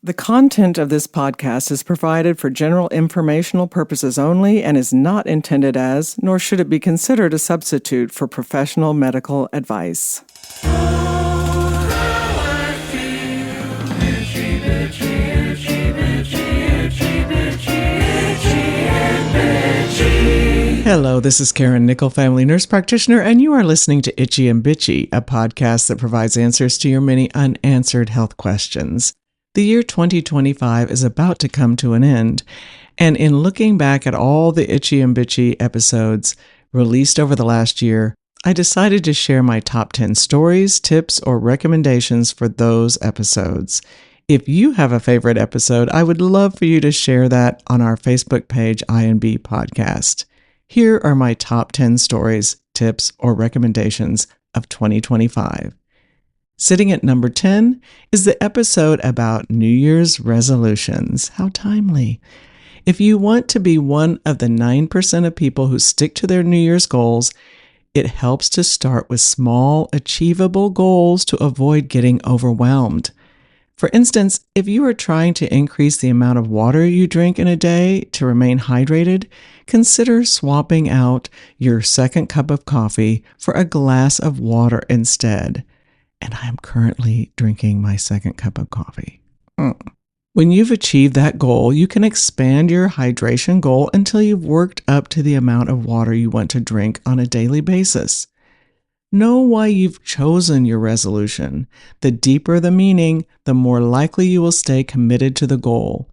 The content of this podcast is provided for general informational purposes only and is not intended as, nor should it be considered a substitute for professional medical advice. Hello, this is Karen Nickel, family nurse practitioner, and you are listening to Itchy and Bitchy, a podcast that provides answers to your many unanswered health questions. The year 2025 is about to come to an end, and in looking back at all the Itchy and Bitchy episodes released over the last year, I decided to share my top 10 stories, tips, or recommendations for those episodes. If you have a favorite episode, I would love for you to share that on our Facebook page, I&B Podcast. Here are my top 10 stories, tips, or recommendations of 2025. Sitting at number 10 is the episode about New Year's resolutions. How timely. If you want to be one of the 9% of people who stick to their New Year's goals, it helps to start with small, achievable goals to avoid getting overwhelmed. For instance, if you are trying to increase the amount of water you drink in a day to remain hydrated, consider swapping out your second cup of coffee for a glass of water instead. And I am currently drinking my second cup of coffee. When you've achieved that goal, you can expand your hydration goal until you've worked up to the amount of water you want to drink on a daily basis. Know why you've chosen your resolution. The deeper the meaning, the more likely you will stay committed to the goal.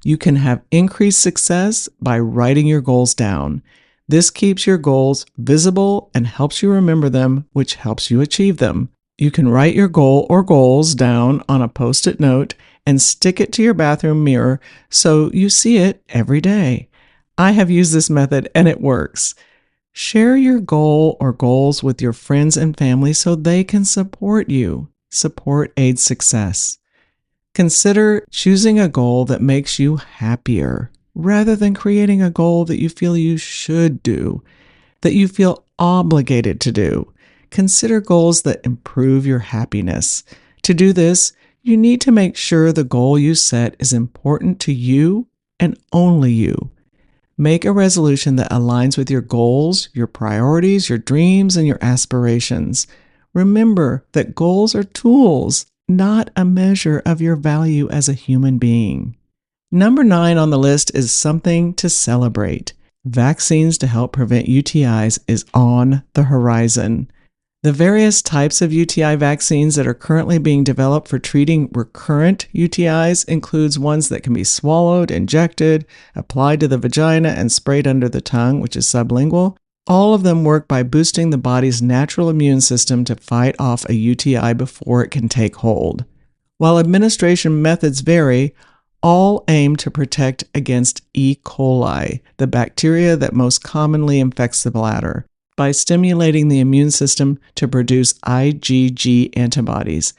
You can have increased success by writing your goals down. This keeps your goals visible and helps you remember them, which helps you achieve them. You can write your goal or goals down on a Post-it note and stick it to your bathroom mirror so you see it every day. I have used this method and it works. Share your goal or goals with your friends and family so they can support you. Support aids success. Consider choosing a goal that makes you happier rather than creating a goal that you feel you should do, that you feel obligated to do. Consider goals that improve your happiness. To do this, you need to make sure the goal you set is important to you and only you. Make a resolution that aligns with your goals, your priorities, your dreams, and your aspirations. Remember that goals are tools, not a measure of your value as a human being. Number 9 on the list is something to celebrate. Vaccines to help prevent UTIs is on the horizon. The various types of UTI vaccines that are currently being developed for treating recurrent UTIs includes ones that can be swallowed, injected, applied to the vagina, and sprayed under the tongue, which is sublingual. All of them work by boosting the body's natural immune system to fight off a UTI before it can take hold. While administration methods vary, all aim to protect against E. coli, the bacteria that most commonly infects the bladder, by stimulating the immune system to produce IgG antibodies.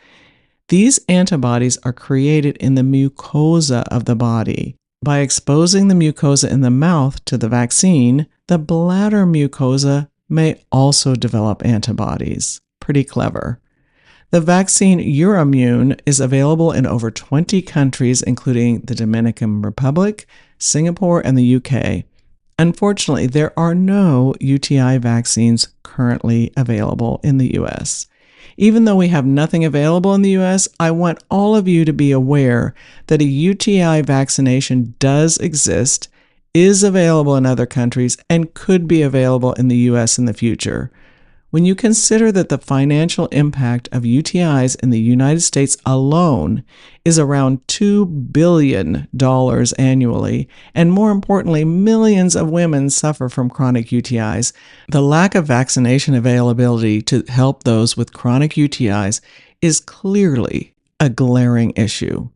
These antibodies are created in the mucosa of the body. By exposing the mucosa in the mouth to the vaccine, the bladder mucosa may also develop antibodies. Pretty clever. The vaccine Euroimmune is available in over 20 countries, including the Dominican Republic, Singapore, and the UK. Unfortunately, there are no UTI vaccines currently available in the U.S. Even though we have nothing available in the U.S., I want all of you to be aware that a UTI vaccination does exist, is available in other countries, and could be available in the U.S. in the future. When you consider that the financial impact of UTIs in the United States alone is around $2 billion annually, and more importantly, millions of women suffer from chronic UTIs, the lack of vaccination availability to help those with chronic UTIs is clearly a glaring issue.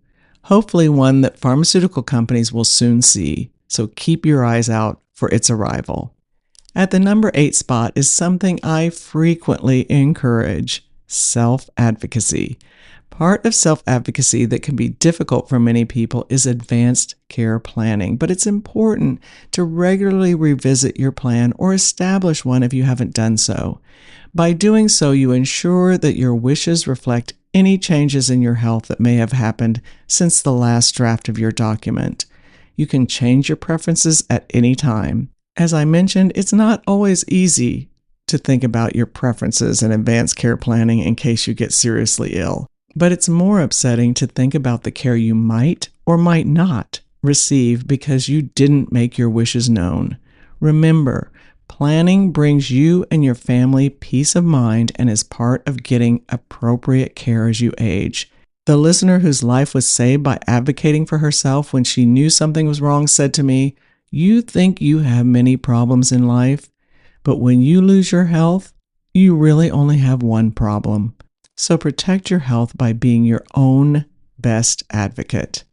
Hopefully one that pharmaceutical companies will soon see, so keep your eyes out for its arrival. At the number 8 spot is something I frequently encourage: self-advocacy. Part of self-advocacy that can be difficult for many people is advanced care planning, but it's important to regularly revisit your plan or establish one if you haven't done so. By doing so, you ensure that your wishes reflect any changes in your health that may have happened since the last draft of your document. You can change your preferences at any time. As I mentioned, it's not always easy to think about your preferences and advanced care planning in case you get seriously ill. But it's more upsetting to think about the care you might or might not receive because you didn't make your wishes known. Remember, planning brings you and your family peace of mind and is part of getting appropriate care as you age. The listener whose life was saved by advocating for herself when she knew something was wrong said to me, "You think you have many problems in life, but when you lose your health, you really only have one problem. So protect your health by being your own best advocate."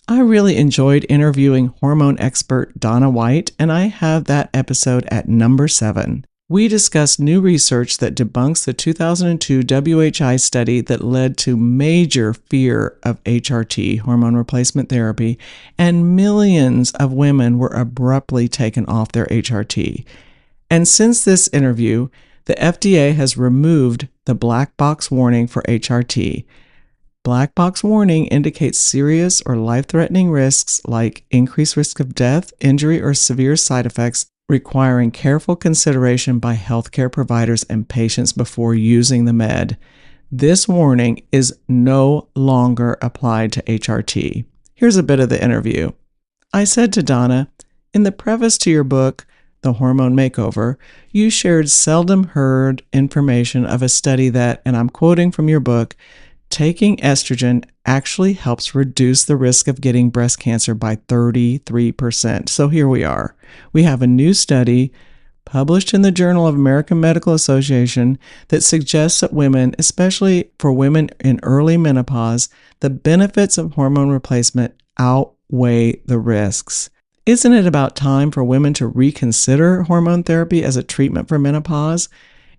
I really enjoyed interviewing hormone expert Donna White, and I have that episode at number 7. We discussed new research that debunks the 2002 WHI study that led to major fear of HRT, hormone replacement therapy, and millions of women were abruptly taken off their HRT. And since this interview, the FDA has removed the black box warning for HRT. Black box warning indicates serious or life-threatening risks like increased risk of death, injury, or severe side effects requiring careful consideration by healthcare providers and patients before using the med. This warning is no longer applied to HRT. Here's a bit of the interview. I said to Donna, "In the preface to your book, The Hormone Makeover, you shared seldom heard information of a study that, and I'm quoting from your book, taking estrogen actually helps reduce the risk of getting breast cancer by 33%. So here we are. We have a new study published in the Journal of American Medical Association that suggests that women, especially for women in early menopause, the benefits of hormone replacement outweigh the risks. Isn't it about time for women to reconsider hormone therapy as a treatment for menopause?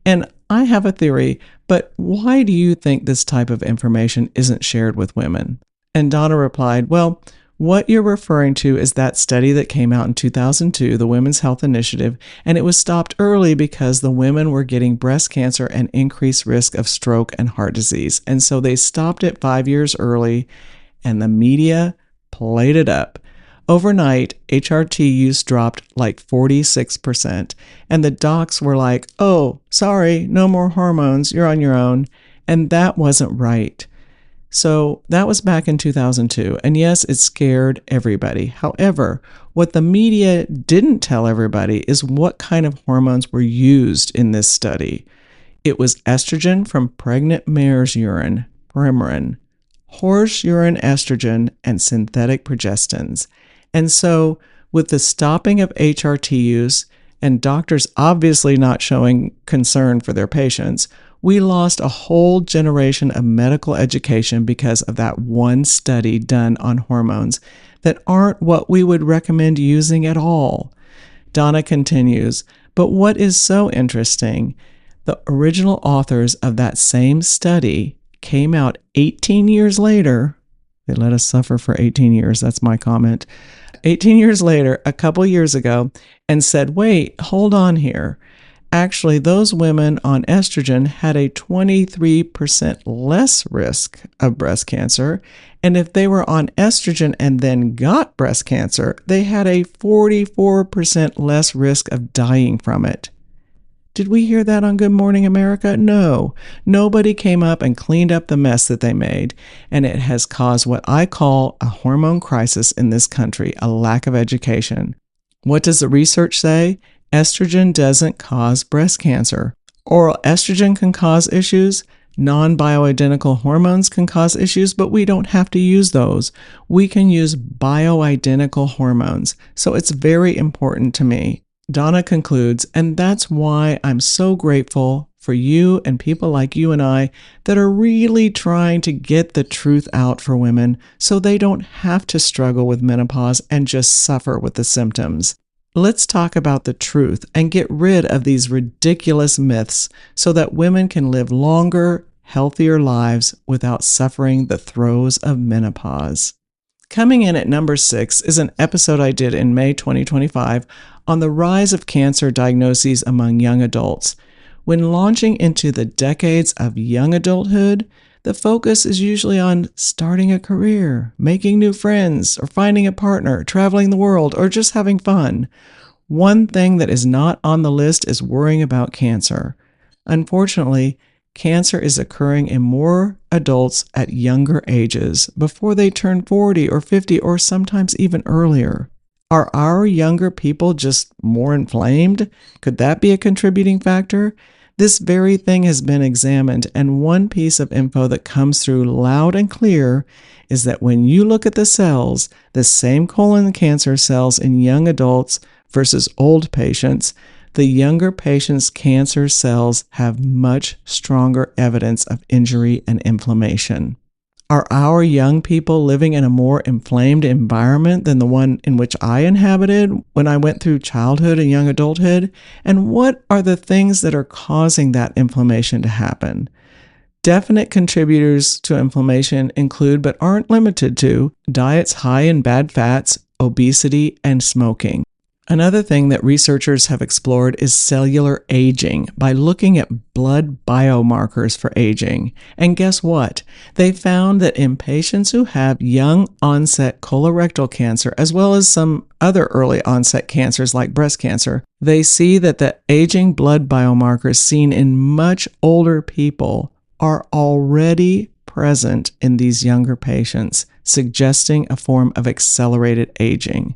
And I have a theory, but why do you think this type of information isn't shared with women?" And Donna replied, "Well, what you're referring to is that study that came out in 2002, the Women's Health Initiative, and it was stopped early because the women were getting breast cancer and increased risk of stroke and heart disease. And so they stopped it 5 years early, and the media played it up. Overnight, HRT use dropped like 46%, and the docs were like, 'Oh, sorry, no more hormones, you're on your own.' And that wasn't right." So that was back in 2002, and yes, it scared everybody. However, what the media didn't tell everybody is what kind of hormones were used in this study. It was estrogen from pregnant mare's urine, Premarin, horse urine estrogen, and synthetic progestins. And so, with the stopping of HRT use and doctors obviously not showing concern for their patients, we lost a whole generation of medical education because of that one study done on hormones that aren't what we would recommend using at all. Donna continues, "But what is so interesting, the original authors of that same study came out 18 years later. They let us suffer for 18 years, that's my comment. 18 years later, a couple years ago, and said, wait, hold on here. Actually, those women on estrogen had a 23% less risk of breast cancer. And if they were on estrogen and then got breast cancer, they had a 44% less risk of dying from it. Did we hear that on Good Morning America? No. Nobody came up and cleaned up the mess that they made, and it has caused what I call a hormone crisis in this country, a lack of education. What does the research say? Estrogen doesn't cause breast cancer. Oral estrogen can cause issues. Non-bioidentical hormones can cause issues, but we don't have to use those. We can use bioidentical hormones. So it's very important to me. Donna concludes, and that's why I'm so grateful for you and people like you and I that are really trying to get the truth out for women so they don't have to struggle with menopause and just suffer with the symptoms. Let's talk about the truth and get rid of these ridiculous myths so that women can live longer, healthier lives without suffering the throes of menopause. Coming in at number 6 is an episode I did in May 2025 on the rise of cancer diagnoses among young adults. When launching into the decades of young adulthood, the focus is usually on starting a career, making new friends, or finding a partner, traveling the world, or just having fun. One thing that is not on the list is worrying about cancer. Unfortunately, cancer is occurring in more adults at younger ages, before they turn 40 or 50 or sometimes even earlier. Are our younger people just more inflamed? Could that be a contributing factor? This very thing has been examined, and one piece of info that comes through loud and clear is that when you look at the cells, the same colon cancer cells in young adults versus old patients, the younger patients' cancer cells have much stronger evidence of injury and inflammation. Are our young people living in a more inflamed environment than the one in which I inhabited when I went through childhood and young adulthood? And what are the things that are causing that inflammation to happen? Definite contributors to inflammation include, but aren't limited to, diets high in bad fats, obesity, and smoking. Another thing that researchers have explored is cellular aging by looking at blood biomarkers for aging. And guess what? They found that in patients who have young onset colorectal cancer, as well as some other early onset cancers like breast cancer, they see that the aging blood biomarkers seen in much older people are already present in these younger patients, suggesting a form of accelerated aging.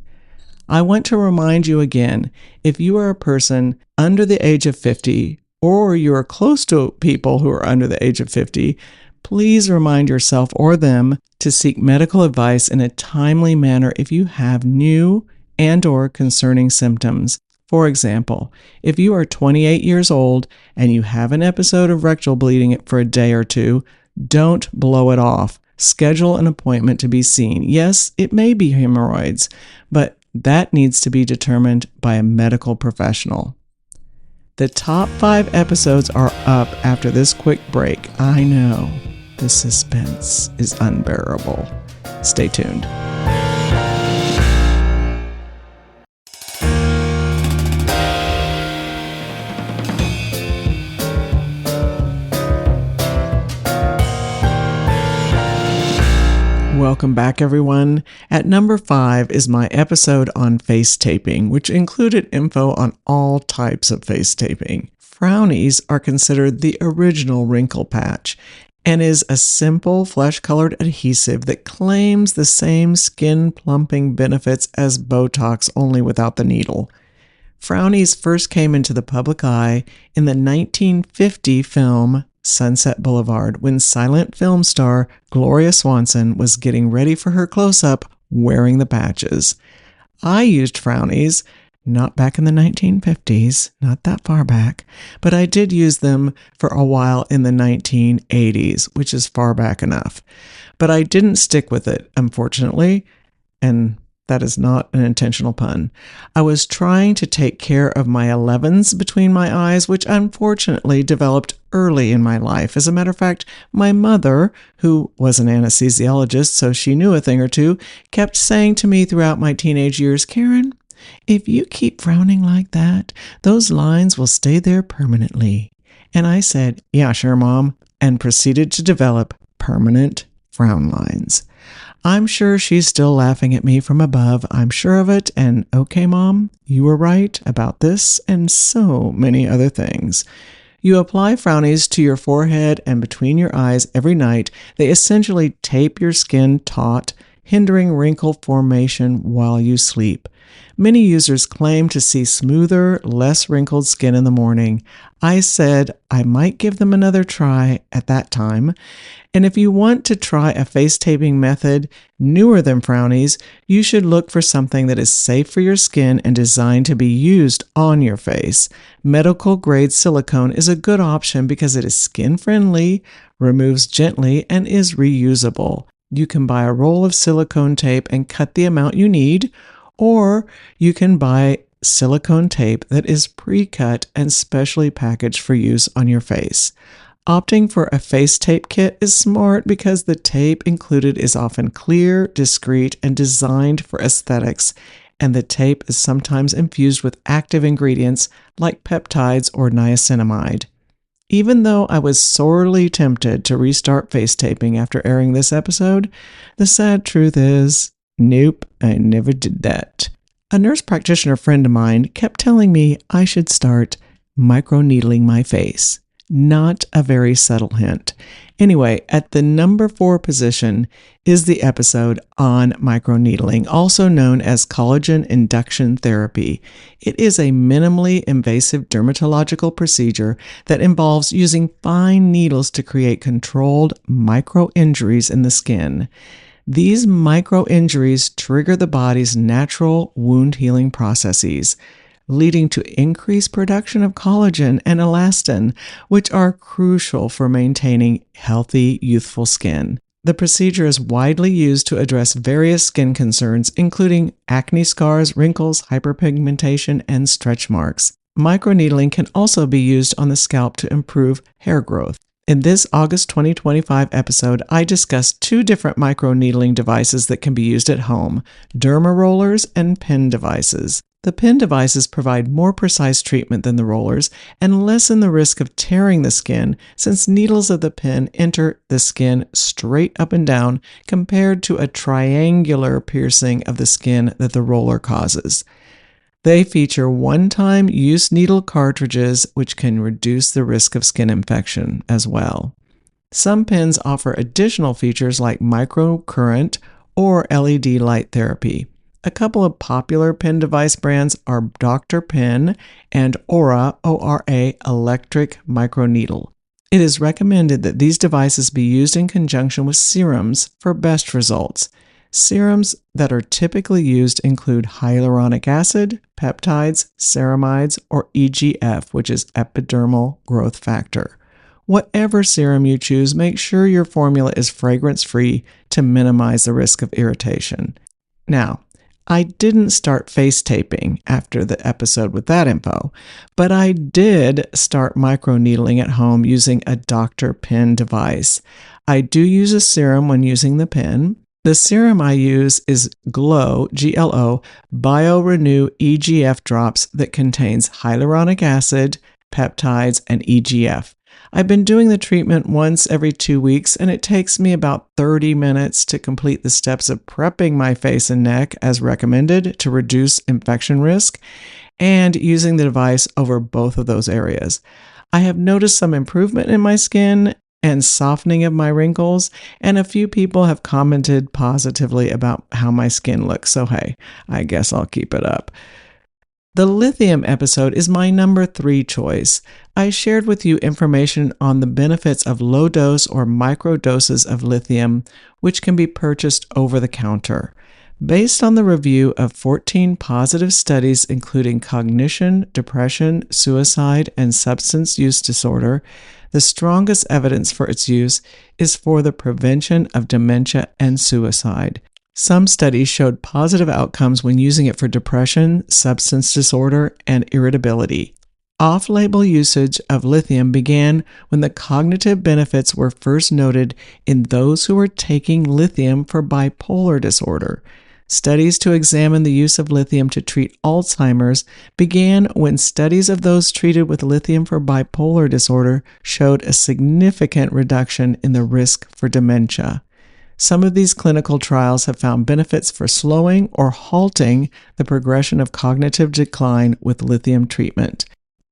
I want to remind you again, if you are a person under the age of 50, or you are close to people who are under the age of 50, please remind yourself or them to seek medical advice in a timely manner if you have new and/or concerning symptoms. For example, if you are 28 years old and you have an episode of rectal bleeding for a day or two, don't blow it off. Schedule an appointment to be seen. Yes, it may be hemorrhoids, but that needs to be determined by a medical professional. The top 5 episodes are up after this quick break. I know, the suspense is unbearable. Stay tuned. Welcome back, everyone. At number 5 is my episode on face taping, which included info on all types of face taping. Frownies are considered the original wrinkle patch and is a simple flesh-colored adhesive that claims the same skin plumping benefits as Botox, only without the needle. Frownies first came into the public eye in the 1950 film Sunset Boulevard, when silent film star Gloria Swanson was getting ready for her close-up wearing the patches. I used Frownies, not back in the 1950s, not that far back, but I did use them for a while in the 1980s, which is far back enough. But I didn't stick with it, unfortunately, and that is not an intentional pun. I was trying to take care of my 11s between my eyes, which unfortunately developed early in my life. As a matter of fact, my mother, who was an anesthesiologist, so she knew a thing or two, kept saying to me throughout my teenage years, "Karen, if you keep frowning like that, those lines will stay there permanently." And I said, "Yeah, sure, Mom," and proceeded to develop permanent frown lines. I'm sure she's still laughing at me from above. I'm sure of it. And okay, Mom, you were right about this and so many other things. You apply Frownies to your forehead and between your eyes every night. They essentially tape your skin taut, hindering wrinkle formation while you sleep. Many users claim to see smoother, less wrinkled skin in the morning. I said I might give them another try at that time. And if you want to try a face taping method newer than Frownies, you should look for something that is safe for your skin and designed to be used on your face. Medical grade silicone is a good option because it is skin friendly, removes gently, and is reusable. You can buy a roll of silicone tape and cut the amount you need, or you can buy silicone tape that is pre-cut and specially packaged for use on your face. Opting for a face tape kit is smart because the tape included is often clear, discreet, and designed for aesthetics, and the tape is sometimes infused with active ingredients like peptides or niacinamide. Even though I was sorely tempted to restart face taping after airing this episode, the sad truth is, nope, I never did that. A nurse practitioner friend of mine kept telling me I should start microneedling my face. Not a very subtle hint. Anyway, at the number 4 position is the episode on microneedling, also known as collagen induction therapy. It is a minimally invasive dermatological procedure that involves using fine needles to create controlled micro-injuries in the skin. These micro-injuries trigger the body's natural wound healing processes, leading to increased production of collagen and elastin, which are crucial for maintaining healthy, youthful skin. The procedure is widely used to address various skin concerns, including acne scars, wrinkles, hyperpigmentation, and stretch marks. Microneedling can also be used on the scalp to improve hair growth. In this August 2025 episode, I discussed 2 different microneedling devices that can be used at home: derma rollers and pen devices. The pen devices provide more precise treatment than the rollers and lessen the risk of tearing the skin, since needles of the pen enter the skin straight up and down compared to a triangular piercing of the skin that the roller causes. They feature one-time use needle cartridges, which can reduce the risk of skin infection as well. Some pens offer additional features like microcurrent or LED light therapy. A couple of popular pen device brands are Dr. Pen and Aura, O-R-A, electric microneedle. It is recommended that these devices be used in conjunction with serums for best results. Serums that are typically used include hyaluronic acid, peptides, ceramides, or EGF, which is epidermal growth factor. Whatever serum you choose, make sure your formula is fragrance-free to minimize the risk of irritation. Now, I didn't start face taping after the episode with that info, but I did start microneedling at home using a Dr. Pen device. I do use a serum when using the pen. The serum I use is Glow, G-L-O, BioRenew EGF drops that contains hyaluronic acid, peptides, and EGF. I've been doing the treatment once every 2 weeks, and it takes me about 30 minutes to complete the steps of prepping my face and neck as recommended to reduce infection risk, and using the device over both of those areas. I have noticed some improvement in my skin and softening of my wrinkles, and a few people have commented positively about how my skin looks, so hey, I guess I'll keep it up. The lithium episode is my number 3 choice. I shared with you information on the benefits of low dose or micro doses of lithium, which can be purchased over the counter. Based on the review of 14 positive studies including cognition, depression, suicide, and substance use disorder, the strongest evidence for its use is for the prevention of dementia and suicide. Some studies showed positive outcomes when using it for depression, substance disorder, and irritability. Off-label usage of lithium began when the cognitive benefits were first noted in those who were taking lithium for bipolar disorder. Studies to examine the use of lithium to treat Alzheimer's began when studies of those treated with lithium for bipolar disorder showed a significant reduction in the risk for dementia. Some of these clinical trials have found benefits for slowing or halting the progression of cognitive decline with lithium treatment.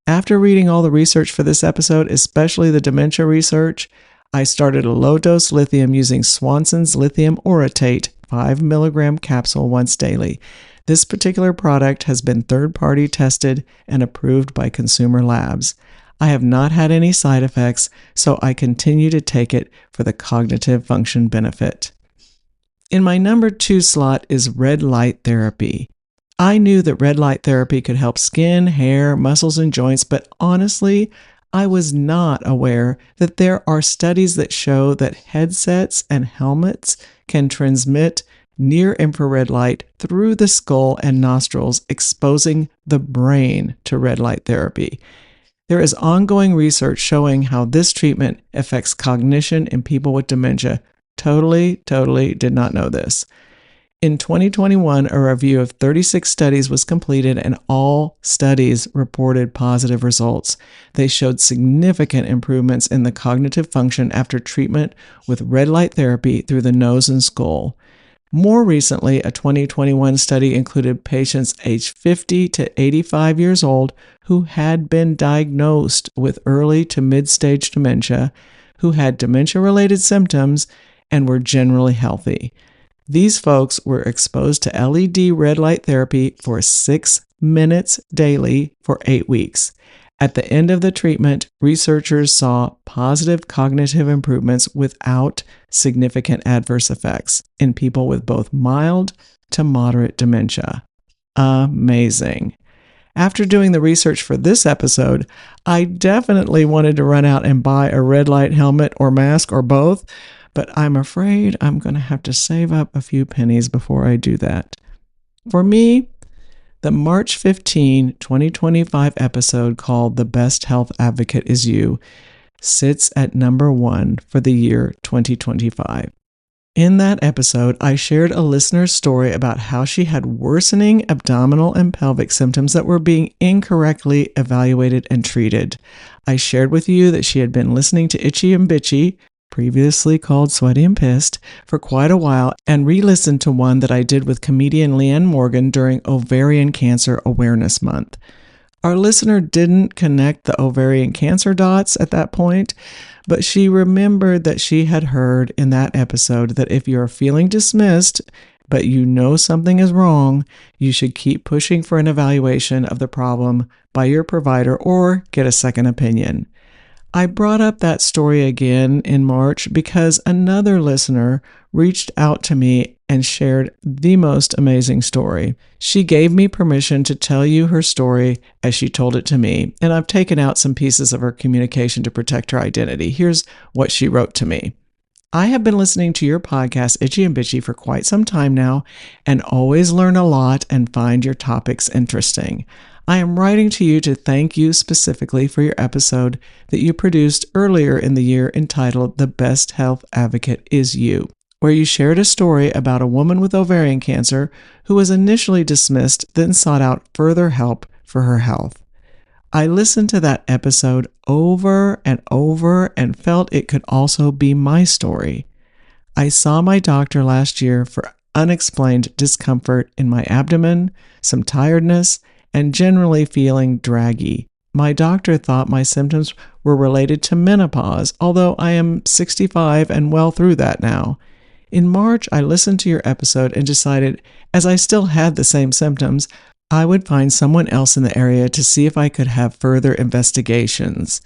After reading all the research for this episode, especially the dementia research, I started a low-dose lithium using Swanson's lithium orotate 5 mg capsule once daily. This particular product has been third-party tested and approved by consumer labs. I have not had any side effects, so I continue to take it for the cognitive function benefit. In my number 2 slot is red light therapy. I knew that red light therapy could help skin, hair, muscles, and joints, but honestly, I was not aware that there are studies that show that headsets and helmets can transmit near-infrared light through the skull and nostrils, exposing the brain to red light therapy. There is ongoing research showing how this treatment affects cognition in people with dementia. Totally did not know this. In 2021, a review of 36 studies was completed and all studies reported positive results. They showed significant improvements in the cognitive function after treatment with red light therapy through the nose and skull. More recently, a 2021 study included patients aged 50 to 85 years old who had been diagnosed with early to mid-stage dementia, who had dementia-related symptoms, and were generally healthy. These folks were exposed to LED red light therapy for 6 minutes daily for 8 weeks. At the end of the treatment, researchers saw positive cognitive improvements without significant adverse effects in people with both mild to moderate dementia. Amazing. After doing the research for this episode, I definitely wanted to run out and buy a red light helmet or mask or both, but I'm afraid I'm going to have to save up a few pennies before I do that. For me, the March 15, 2025 episode called The Best Health Advocate Is You sits at number 1 for the year 2025. In that episode, I shared a listener's story about how she had worsening abdominal and pelvic symptoms that were being incorrectly evaluated and treated. I shared with you that she had been listening to Itchy and Bitchy, previously called Sweaty and Pissed, for quite a while, and re-listened to one that I did with comedian Leanne Morgan during Ovarian Cancer Awareness Month. Our listener didn't connect the ovarian cancer dots at that point, but she remembered that she had heard in that episode that if you're feeling dismissed, but you know something is wrong, you should keep pushing for an evaluation of the problem by your provider or get a second opinion. I brought up that story again in March because another listener reached out to me and shared the most amazing story. She gave me permission to tell you her story as she told it to me, and I've taken out some pieces of her communication to protect her identity. Here's what she wrote to me. I have been listening to your podcast, Itchy and Bitchy, for quite some time now and always learn a lot and find your topics interesting. I am writing to you to thank you specifically for your episode that you produced earlier in the year entitled The Best Health Advocate Is You, where you shared a story about a woman with ovarian cancer who was initially dismissed, then sought out further help for her health. I listened to that episode over and over and felt it could also be my story. I saw my doctor last year for unexplained discomfort in my abdomen, some tiredness, and generally feeling draggy. My doctor thought my symptoms were related to menopause, although I am 65 and well through that now. In March, I listened to your episode and decided, as I still had the same symptoms, I would find someone else in the area to see if I could have further investigations.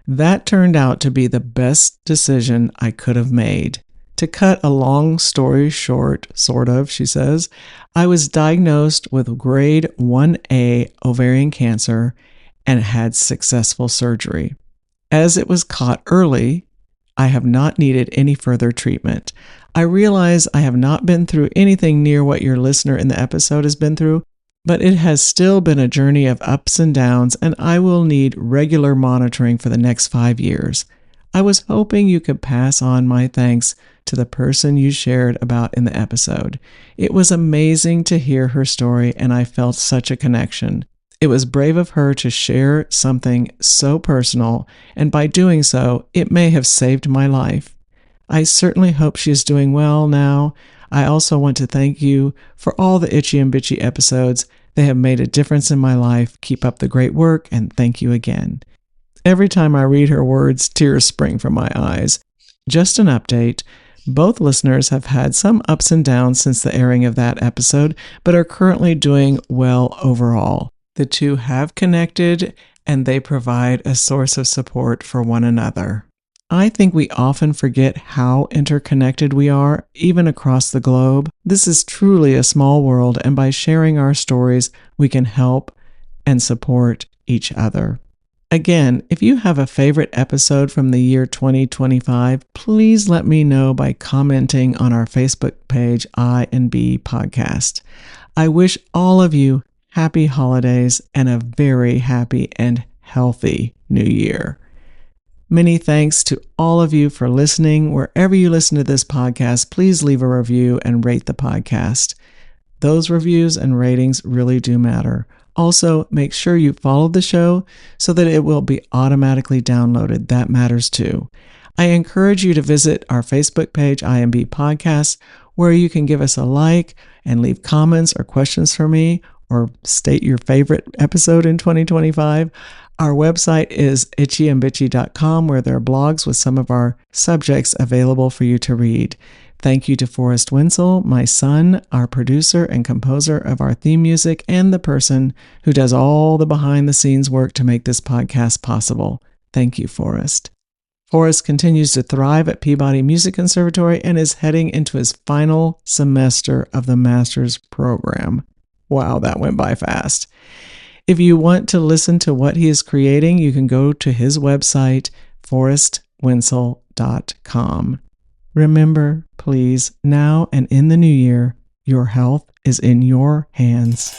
That turned out to be the best decision I could have made. To cut a long story short, sort of, she says, I was diagnosed with grade 1A ovarian cancer and had successful surgery. As it was caught early, I have not needed any further treatment. I realize I have not been through anything near what your listener in the episode has been through, but it has still been a journey of ups and downs, and I will need regular monitoring for the next 5 years. I was hoping you could pass on my thanks to the person you shared about in the episode. It was amazing to hear her story, and I felt such a connection. It was brave of her to share something so personal, and by doing so, it may have saved my life. I certainly hope she is doing well now. I also want to thank you for all the Itchy and Bitchy episodes. They have made a difference in my life. Keep up the great work, and thank you again. Every time I read her words, tears spring from my eyes. Just an update. Both listeners have had some ups and downs since the airing of that episode, but are currently doing well overall. The two have connected, and they provide a source of support for one another. I think we often forget how interconnected we are, even across the globe. This is truly a small world, and by sharing our stories, we can help and support each other. Again, if you have a favorite episode from the year 2025, please let me know by commenting on our Facebook page, I&B Podcast. I wish all of you happy holidays and a very happy and healthy new year. Many thanks to all of you for listening. Wherever you listen to this podcast, please leave a review and rate the podcast. Those reviews and ratings really do matter. Also, make sure you follow the show so that it will be automatically downloaded. That matters too. I encourage you to visit our Facebook page, IMB Podcast, where you can give us a like and leave comments or questions for me or state your favorite episode in 2025. Our website is itchyandbitchy.com, where there are blogs with some of our subjects available for you to read. Thank you to Forrest Winsel, my son, our producer and composer of our theme music, and the person who does all the behind-the-scenes work to make this podcast possible. Thank you, Forrest. Forrest continues to thrive at Peabody Music Conservatory and is heading into his final semester of the master's program. Wow, that went by fast. If you want to listen to what he is creating, you can go to his website, forrestwinsel.com. Remember, please, now and in the new year, your health is in your hands.